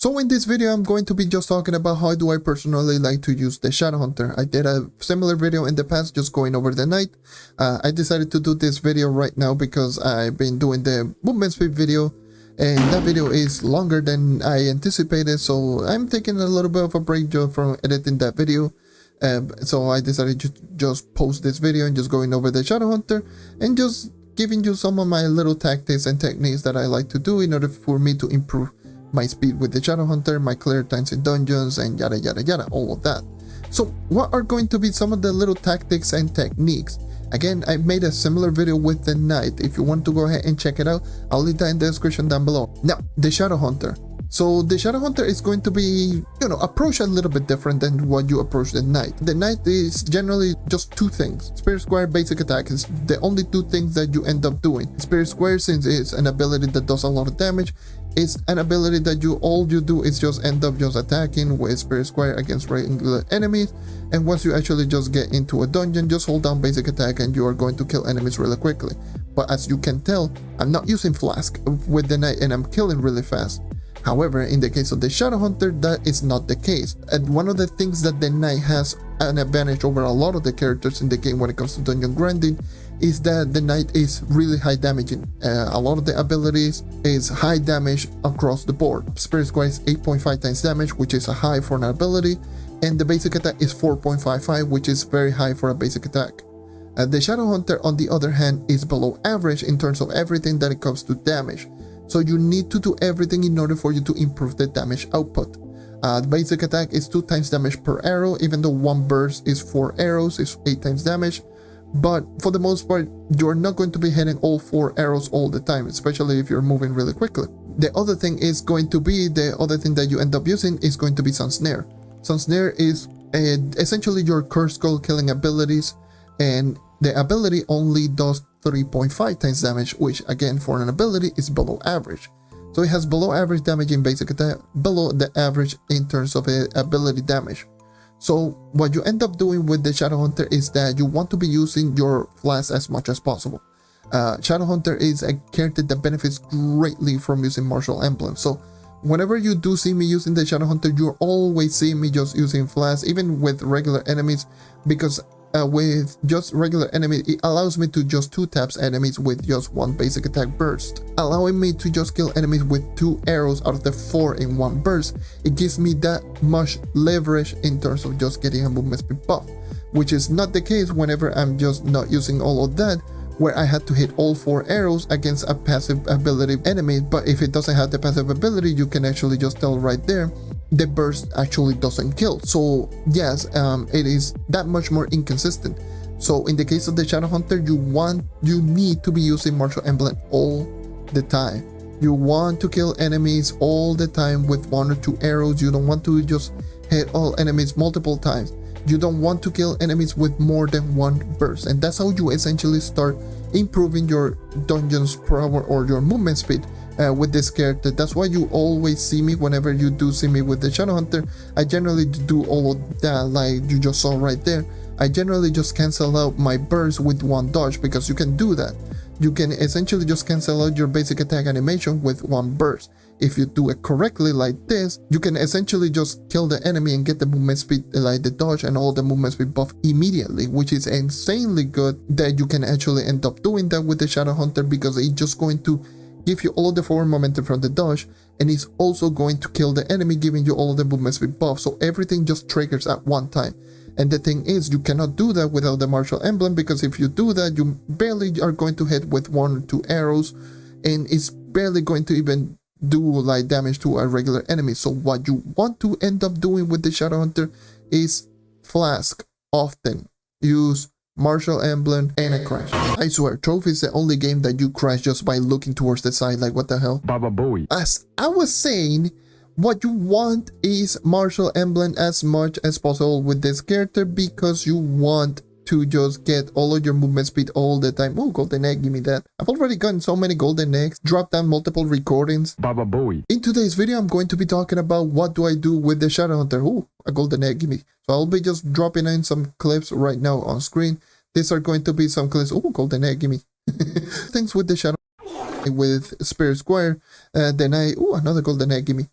So in this video, I'm going to be just talking about how do I personally like to use the Shadow Hunter. I did a similar video in the past, just going over the night. I decided to do this video right now because I've been doing the movement speed video, and that video is longer than I anticipated. So I'm taking a little bit of a break just from editing that video. So I decided to just post this video and just going over the Shadow Hunter and just giving you some of my little tactics and techniques that I like to do in order for me to improve my speed with the Shadow Hunter, my clear times in dungeons, and yada yada yada, all of that. So what are going to be some of the little tactics and techniques? Again, I made a similar video with the Knight. If you want to go ahead and check it out, I'll leave that in the description down below. Now, the Shadow Hunter. So the Shadow Hunter is going to be, approach a little bit different than what you approach the Knight. The Knight is generally just two things. Spirit Square, basic attack is the only two things that you end up doing. Spirit Square, since it's an ability that does a lot of damage, it's an ability that all you do is just end up just attacking with Spirit Square against regular enemies. And once you actually just get into a dungeon, just hold down basic attack and you are going to kill enemies really quickly. But as you can tell, I'm not using Flask with the Knight and I'm killing really fast. However, in the case of the Shadow Hunter, that is not the case. And one of the things that the Knight has an advantage over a lot of the characters in the game when it comes to dungeon grinding is that the Knight is really high damaging. A lot of the abilities is high damage across the board. Spirit Square is 8.5 times damage, which is a high for an ability, and the basic attack is 4.55, which is very high for a basic attack. The Shadow Hunter, on the other hand, is below average in terms of everything that it comes to damage. So you need to do everything in order for you to improve the damage output. The basic attack is 2 times damage per arrow, even though one burst is 4 arrows, is 8 times damage. But for the most part, you're not going to be hitting all 4 arrows all the time, especially if you're moving really quickly. The other thing is going to be, the other thing that you end up using is going to be Sun Snare. Sun Snare is essentially your curse skull killing abilities, and the ability only does 3.5 times damage, which again for an ability is below average. So it has below average damage in basic attack, below the average in terms of ability damage. So what you end up doing with the Shadow Hunter is that you want to be using your Flask as much as possible. Shadow Hunter is a character that benefits greatly from using martial emblems. So whenever you do see me using the Shadow Hunter, you're always seeing me just using Flask, even with regular enemies, because with just regular enemy, it allows me to just 2 taps enemies with just 1 basic attack burst, allowing me to just kill enemies with 2 arrows out of the 4 in 1 burst. It gives me that much leverage in terms of just getting a movement speed buff, which is not the case whenever I'm just not using all of that, where I had to hit all 4 arrows against a passive ability enemy. But if it doesn't have the passive ability, you can actually just tell right there the burst actually doesn't kill. So yes, it is that much more inconsistent. So in the case of the Shadow Hunter, you need to be using martial emblem all the time. You want to kill enemies all the time with 1 or 2 arrows. You don't want to just hit all enemies multiple times. You don't want to kill enemies with more than 1 burst, and that's how you essentially start improving your dungeon's power or your movement speed with this character. That's why you always see me, whenever you do see me with the Shadow Hunter, I generally do all of that like you just saw right there. I generally just cancel out my burst with 1 dodge, because you can do that. You can essentially just cancel out your basic attack animation with 1 burst. If you do it correctly like this, you can essentially just kill the enemy and get the movement speed, like the dodge and all the movement speed buff immediately, which is insanely good that you can actually end up doing that with the Shadow Hunter, because it's just going to give you all of the forward momentum from the dodge, and it's also going to kill the enemy, giving you all of the movement speed buff. So everything just triggers at one time. And the thing is, you cannot do that without the martial emblem, because if you do that, you barely are going to hit with 1 or 2 arrows, and it's barely going to even do like damage to a regular enemy. So what you want to end up doing with the Shadow Hunter is Flask often. Use martial emblem and a crash. I swear, Trove is the only game that you crash just by looking towards the side, like what the hell. Baba Booey. As I was saying, what you want is martial emblem as much as possible with this character, because you want to just get all of your movement speed all the time. Oh, golden egg, give me that. I've already gotten so many golden eggs, dropped down multiple recordings. Baba Booey. In today's video, I'm going to be talking about what do I do with the Shadow Hunter. Oh, a golden egg, give me. So I'll be just dropping in some clips right now on screen. These are going to be some clips. Oh, golden egg, give me. Things with the Shadow with Spirit Square. Then oh, another golden egg, give me.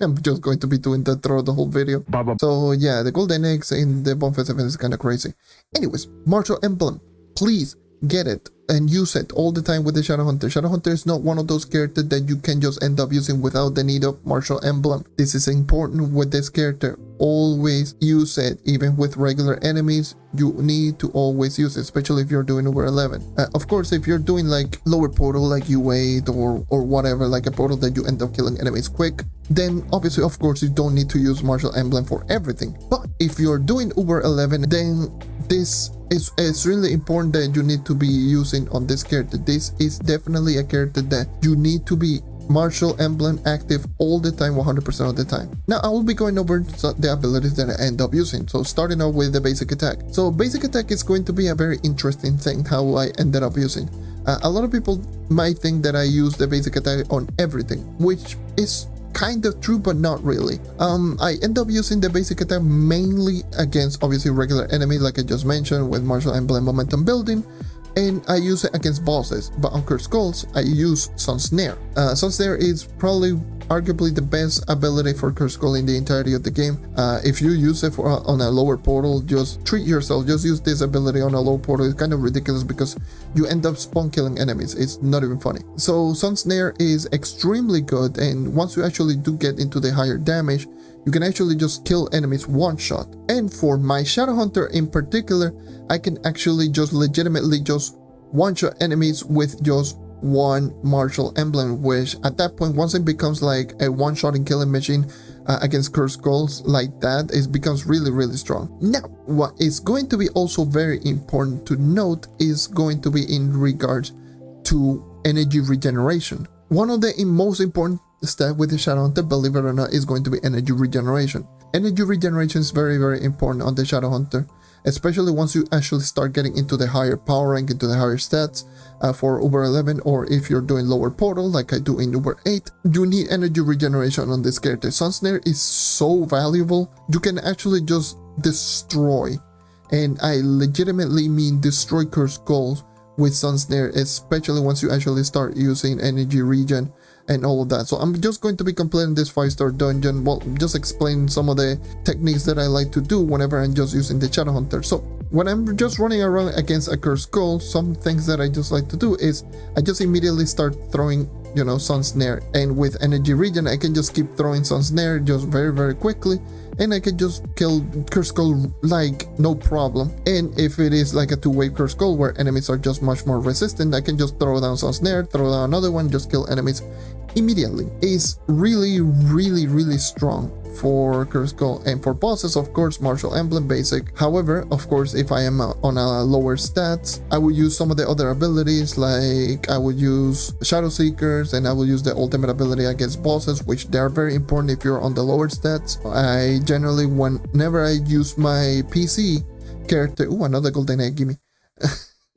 I'm just going to be doing that throughout the whole video. So yeah, the golden eggs in the bonfire event is kind of crazy. Anyways, martial emblem, please get it and use it all the time with the Shadowhunter. Shadowhunter is not one of those characters that you can just end up using without the need of martial emblem. This is important with this character. Always use it. Even with regular enemies, you need to always use it, especially if you're doing over 11. Of course, if you're doing like lower portal like U8 or whatever, like a portal that you end up killing enemies quick, then obviously, of course, you don't need to use martial emblem for everything. But if you're doing over 11, then this is really important that you need to be using on this character. This is definitely a character that you need to be martial emblem active all the time, 100% of the time. Now I will be going over the abilities that I end up using. So starting off with the basic attack. So basic attack is going to be a very interesting thing how I ended up using. A lot of people might think that I use the basic attack on everything, which is kind of true, but not really. I end up using the basic attack mainly against obviously regular enemy, like I just mentioned, with martial emblem momentum building, and I use it against bosses. But on Cursed Skulls, I use Sun Snare. Sun Snare is probably arguably the best ability for Cursed Skull in the entirety of the game. If you use it on a lower portal, just treat yourself, just use this ability on a low portal. It's kind of ridiculous because you end up spawn killing enemies. It's not even funny. So Sun Snare is extremely good, and once you actually do get into the higher damage, you can actually just kill enemies one shot. And for my Shadowhunter in particular, I can actually just legitimately just one shot enemies with just one martial emblem, which at that point, once it becomes like a one-shot and killing machine against Cursed Skulls like that, it becomes really strong. Now, what is going to be also very important to note is going to be in regards to energy regeneration. One of the most important steps with the Shadowhunter, believe it or not, is going to be energy regeneration. Energy regeneration is very important on the Shadowhunter, especially once you actually start getting into the higher power rank, into the higher stats for over 11, or if you're doing lower portal like I do in over 8, you need energy regeneration on this character. Sun Snare is so valuable. You can actually just destroy, and I legitimately mean destroy Cursed Skulls with Sun Snare, especially once you actually start using energy regen and all of that. So I'm just going to be completing this 5-star dungeon, well, just explain some of the techniques that I like to do whenever I'm just using the Shadowhunter. So when I'm just running around against a Cursed Skull, some things that I just like to do is I just immediately start throwing, you know, Sun Snare, and with energy regen I can just keep throwing Sun Snare just very quickly, and I can just kill Cursed Skull like no problem. And if it is like a two-way Cursed Skull where enemies are just much more resistant, I can just throw down Sun Snare, throw down another one, just kill enemies immediately. Is really strong for Cursed Skull. And for bosses, of course, martial emblem basic. However, of course, if I am on a lower stats, I would use some of the other abilities, like I would use Shadow Seekers, and I will use the ultimate ability against bosses, which they are very important if you're on the lower stats. I generally, whenever I use my PC character, ooh, another golden egg, gimme.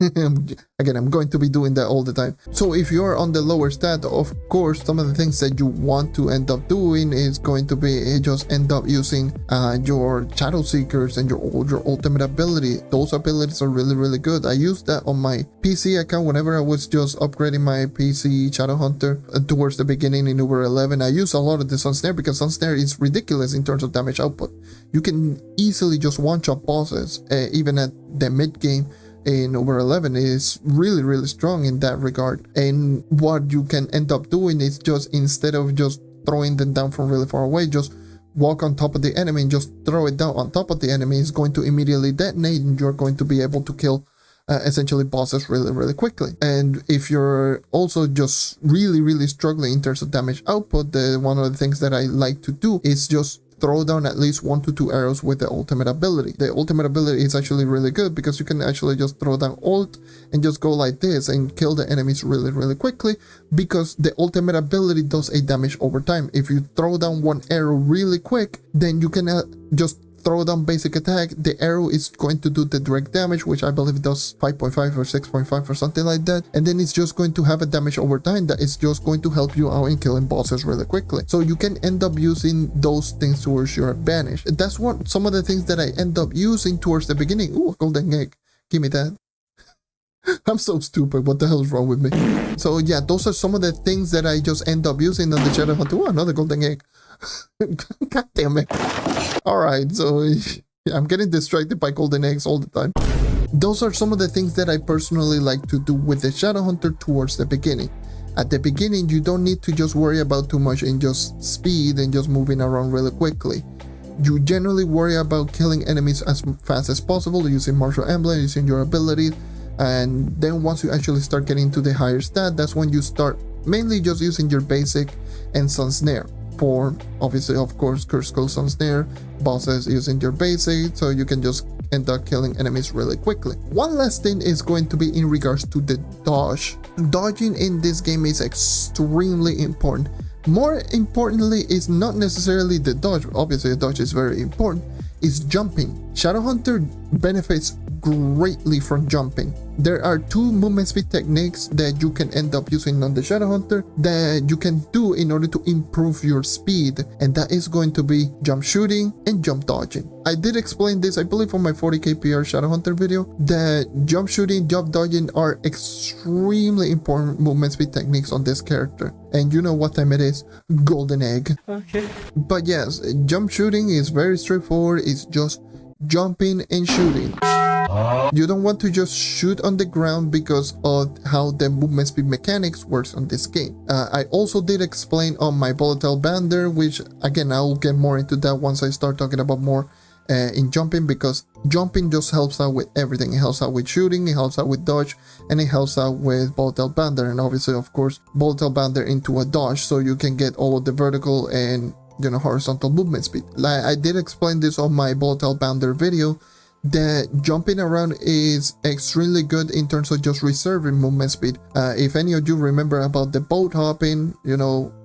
Again, I'm going to be doing that all the time. So if you're on the lower stat, of course, some of the things that you want to end up doing is going to be just end up using your Shadow Seekers and your ultimate ability. Those abilities are really good. I used that on my PC account whenever I was just upgrading my PC Shadowhunter towards the beginning in over 11. I used a lot of the Sun Snare because Sun Snare is ridiculous in terms of damage output. You can easily just one-shot bosses, even at the mid-game. In over 11 is really strong in that regard. And what you can end up doing is just, instead of just throwing them down from really far away, just walk on top of the enemy and just throw it down on top of the enemy. Is going to immediately detonate, and you're going to be able to kill essentially bosses really quickly. And if you're also just really struggling in terms of damage output, one of the things that I like to do is just throw down at least 1 to 2 arrows with the ultimate ability. The ultimate ability is actually really good because you can actually just throw down ult and just go like this and kill the enemies really quickly, because the ultimate ability does a damage over time. If you throw down 1 arrow really quick, then you can just throw down basic attack. The arrow is going to do the direct damage, which I believe does 5.5 or 6.5 or something like that, and then it's just going to have a damage over time that is just going to help you out in killing bosses really quickly. So you can end up using those things towards your advantage. That's what some of the things that I end up using towards the beginning. Ooh, golden egg, give me that. I'm so stupid, what the hell is wrong with me? So yeah, those are some of the things that I just end up using on the Shadowhunter. Ooh, another golden egg. God damn it. Alright, so I'm getting distracted by golden eggs all the time. Those are some of the things that I personally like to do with the Shadowhunter towards the beginning. At the beginning, you don't need to just worry about too much in just speed and just moving around really quickly. You generally worry about killing enemies as fast as possible using martial emblem, using your abilities, and then once you actually start getting to the higher stat, that's when you start mainly just using your basic and Sun Snare. For obviously, of course, Curse Skull, Sun Snare, bosses using your basic, so you can just end up killing enemies really quickly. One last thing is going to be in regards to the dodge. Dodging in this game is extremely important. More importantly, is not necessarily the dodge. Obviously, the dodge is very important. Is jumping. Shadowhunter benefits greatly from jumping. There are two movement speed techniques that you can end up using on the Shadowhunter that you can do in order to improve your speed, and that is going to be jump shooting and jump dodging. I did explain this, I believe, on my 40k PR Shadowhunter video, that jump shooting, jump dodging are extremely important movement speed techniques on this character. And you know what time it is? Golden egg. Okay. But yes, jump shooting is very straightforward. It's just jumping and shooting. You don't want to just shoot on the ground because of how the movement speed mechanics works on this game. I also did explain on my volatile bander, which again I'll get more into that once I start talking about more in jumping, because jumping just helps out with everything. It helps out with shooting, it helps out with dodge, and it helps out with volatile bander, and obviously of course volatile bander into a dodge, so you can get all of the vertical and horizontal movement speed. Like I did explain this on my volatile bander video, that jumping around is extremely good in terms of just reserving movement speed. If any of you remember about the boat hopping,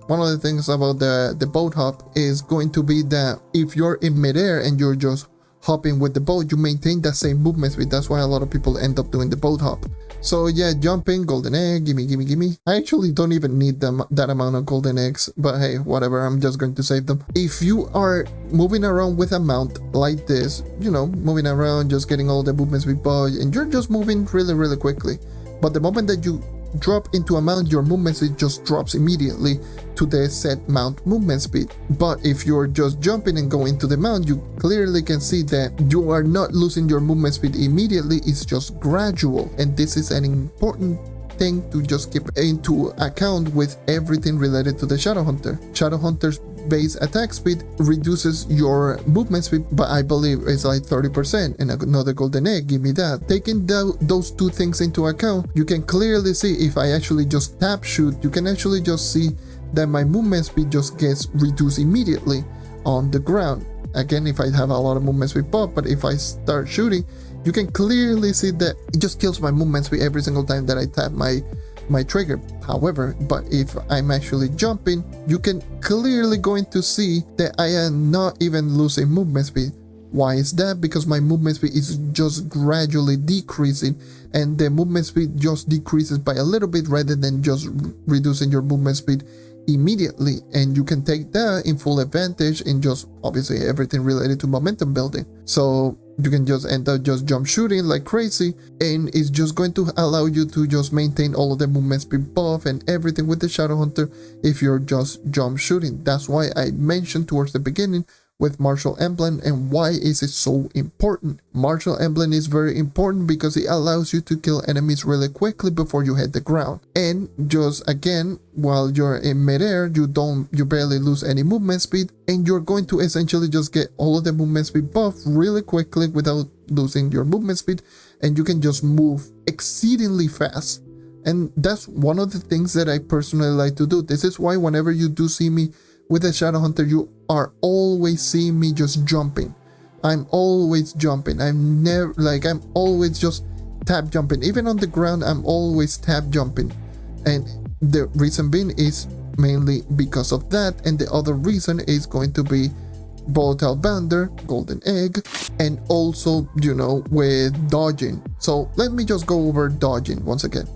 one of the things about the boat hop is going to be that if you're in midair and you're just hopping with the boat, you maintain that same movement speed. That's why a lot of people end up doing the boat hop. So yeah, jumping, golden egg, gimme. I actually don't even need that amount of golden eggs, but hey, whatever, I'm just going to save them. If you are moving around with a mount like this, moving around, just getting all the movement speed buff, and you're just moving really quickly, but the moment that you drop into a mount, your movement speed just drops immediately to the set mount movement speed. But if you're just jumping and going to the mount, you clearly can see that you are not losing your movement speed immediately, it's just gradual, and this is an important thing to just keep into account with everything related to the Shadowhunter. Shadowhunter's base attack speed reduces your movement speed, but I believe it's like 30%, and another golden egg, give me that. Taking those two things into account, you can clearly see if I actually just tap shoot, you can actually just see that my movement speed just gets reduced immediately on the ground. Again, if I have a lot of movement speed buff, but if I start shooting, you can clearly see that it just kills my movement speed every single time that I tap my trigger. However, but if I'm actually jumping, you can clearly going to see that I am not even losing movement speed. Why is that? Because my movement speed is just gradually decreasing, and the movement speed just decreases by a little bit rather than just reducing your movement speed immediately. And you can take that in full advantage in just obviously everything related to momentum building. So you can just end up just jump shooting like crazy, and it's just going to allow you to just maintain all of the movement speed buff and everything with the Shadowhunter if you're just jump shooting. That's why I mentioned towards the beginning with martial emblem, and why is it so important. Martial emblem is very important because it allows you to kill enemies really quickly before you hit the ground, and just again, while you're in midair, you barely lose any movement speed, and you're going to essentially just get all of the movement speed buff really quickly without losing your movement speed, and you can just move exceedingly fast. And that's one of the things that I personally like to do. This is why whenever you do see me with a Shadowhunter, you are always seeing me just jumping. I'm always jumping. I'm always just tap jumping. Even on the ground, I'm always tap jumping. And the reason being is mainly because of that, and the other reason is going to be volatile bander, golden egg, and also, with dodging. So let me just go over dodging once again.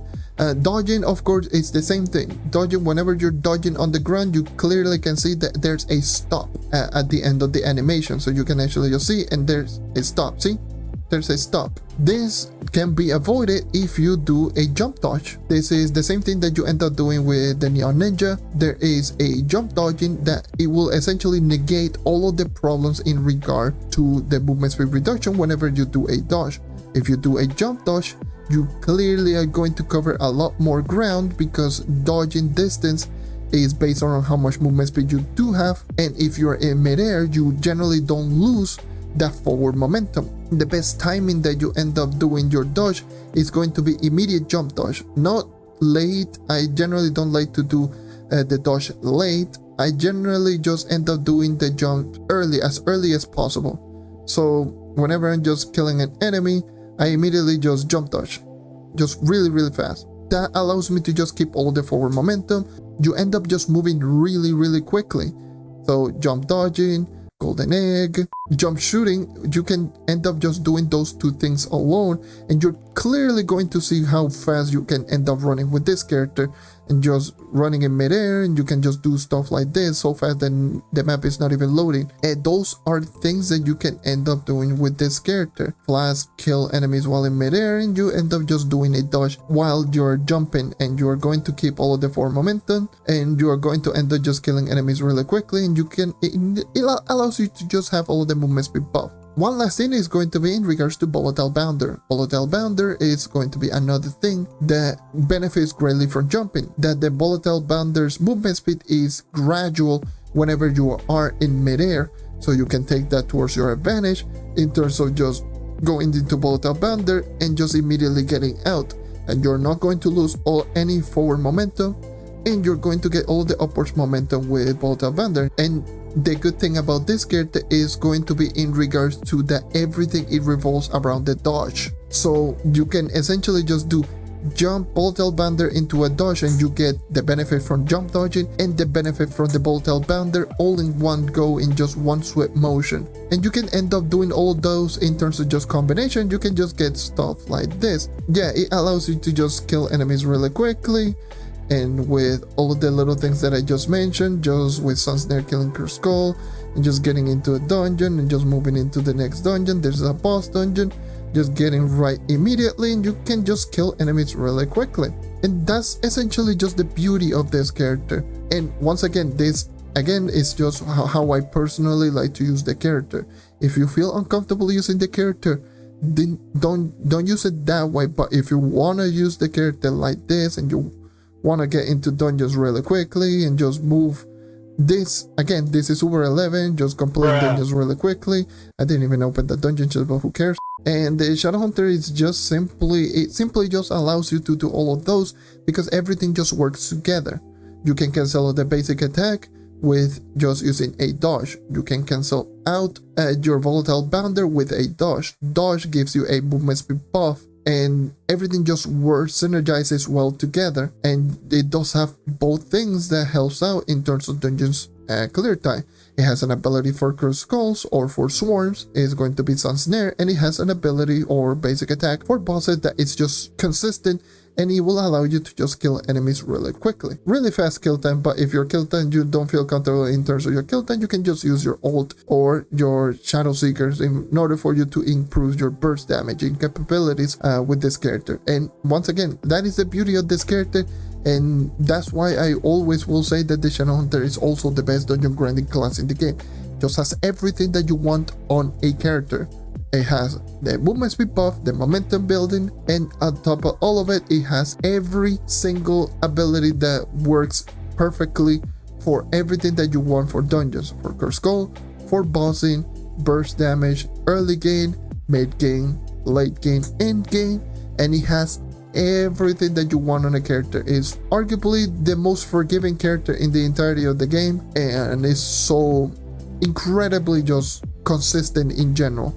Dodging, of course, is the same thing. Dodging, whenever you're dodging on the ground, you clearly can see that there's a stop at the end of the animation. So you can actually just see, and there's a stop. See? there's a stop. This can be avoided if you do a jump dodge. This is the same thing that you end up doing with the Neon Ninja. There is a jump dodging that it will essentially negate all of the problems in regard to the movement speed reduction whenever you do a dodge. If you do a jump dodge, you clearly are going to cover a lot more ground because dodging distance is based on how much movement speed you do have, and if you're in midair, you generally don't lose that forward momentum. The best timing that you end up doing your dodge is going to be immediate jump dodge, not late. I generally don't like to do the dodge late. I generally just end up doing the jump early as possible. So whenever I'm just killing an enemy, I immediately just jump dodge, just really fast. That allows me to just keep all the forward momentum. You end up just moving really quickly. So jump dodging, golden egg, jump shooting, you can end up just doing those two things alone, and you're clearly going to see how fast you can end up running with this character, and just running in midair, and you can just do stuff like this so fast that the map is not even loading. And those are things that you can end up doing with this character. Flash, kill enemies while in midair, and you end up just doing a dodge while you're jumping, and you're going to keep all of the forward momentum, and you're going to end up just killing enemies really quickly, and it allows you to just have all of the movement speed buff. One last thing is going to be in regards to volatile bounder. Volatile bounder is going to be another thing that benefits greatly from jumping, that the volatile bounder's movement speed is gradual whenever you are in midair, so you can take that towards your advantage in terms of just going into volatile bounder and just immediately getting out, and you're not going to lose any forward momentum, and you're going to get all the upwards momentum with volatile bounder. And the good thing about this character is going to be in regards to that everything it revolves around the dodge. So you can essentially just do jump, volatile bounder into a dodge, and you get the benefit from jump dodging and the benefit from the volatile bounder all in one go in just one swift motion. And you can end up doing all those in terms of just combination. You can just get stuff like this. Yeah, it allows you to just kill enemies really quickly. And with all of the little things that I just mentioned, just with Sun Snare killing Cursed Skull, and just getting into a dungeon and just moving into the next dungeon, there's a boss dungeon, just getting right immediately, and you can just kill enemies really quickly. And that's essentially just the beauty of this character. And once again, this is just how I personally like to use the character. If you feel uncomfortable using the character, then don't use it that way. But if you want to use the character like this, and you want to get into dungeons really quickly and just move this is Uber 11, just complete dungeons really quickly. I didn't even open the dungeon just, but who cares. And the Shadowhunter is just simply just allows you to do all of those because everything just works together. You can cancel the basic attack with just using a dodge. You can cancel out your volatile bounder with a dodge. Dodge gives you a movement speed buff, and everything just synergizes well together, and it does have both things that helps out in terms of dungeons clear time. It has an ability for Cursed Skulls or for Swarms, it's going to be Sun Snare, and it has an ability or basic attack for bosses that is just consistent, and it will allow you to just kill enemies really quickly. Really fast kill time, but if your kill time you don't feel comfortable in terms of your kill time, you can just use your ult or your Shadow Seekers in order for you to improve your burst damaging capabilities with this character. And once again, that is the beauty of this character, and that's why I always will say that the Shadowhunter is also the best dungeon grinding class in the game. Just has everything that you want on a character. It has the movement speed buff, the momentum building, and on top of all of it, it has every single ability that works perfectly for everything that you want for dungeons, for Cursed Skull, for bossing, burst damage, early game, mid game, late game, end game, and it has everything that you want on a character. Is arguably the most forgiving character in the entirety of the game, and is so incredibly just consistent in general.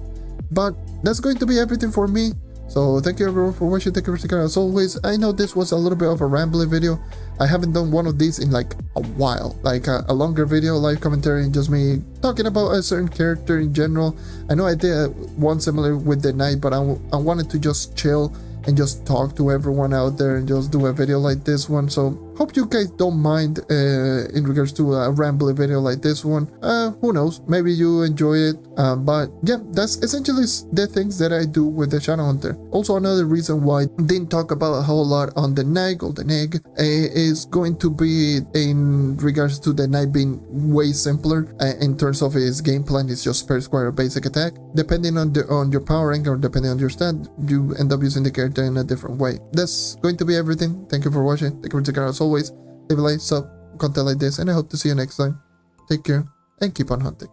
But that's going to be everything for me. So thank you everyone for watching. Thank you for sticking around as always. I know this was a little bit of a rambling video. I haven't done one of these in like a while, like a longer video, live commentary, and just me talking about a certain character in general. I know I did one similar with the Knight, but I wanted to just chill and just talk to everyone out there and just do a video like this one. So Hope you guys don't mind in regards to a rambling video like this one. Who knows, maybe you enjoy it, but yeah, that's essentially the things that I do with the Shadowhunter. Also, another reason why I didn't talk about a whole lot on the Knight, Golden Egg, is going to be in regards to the Knight being way simpler in terms of his game plan. It's just per square basic attack. Depending on your power rank or depending on your stat, you end up using the character in a different way. That's going to be everything. Thank you for watching. Thank you for checking out as always. Leave a like, sub, content like this, and I hope to see you next time. Take care and keep on hunting.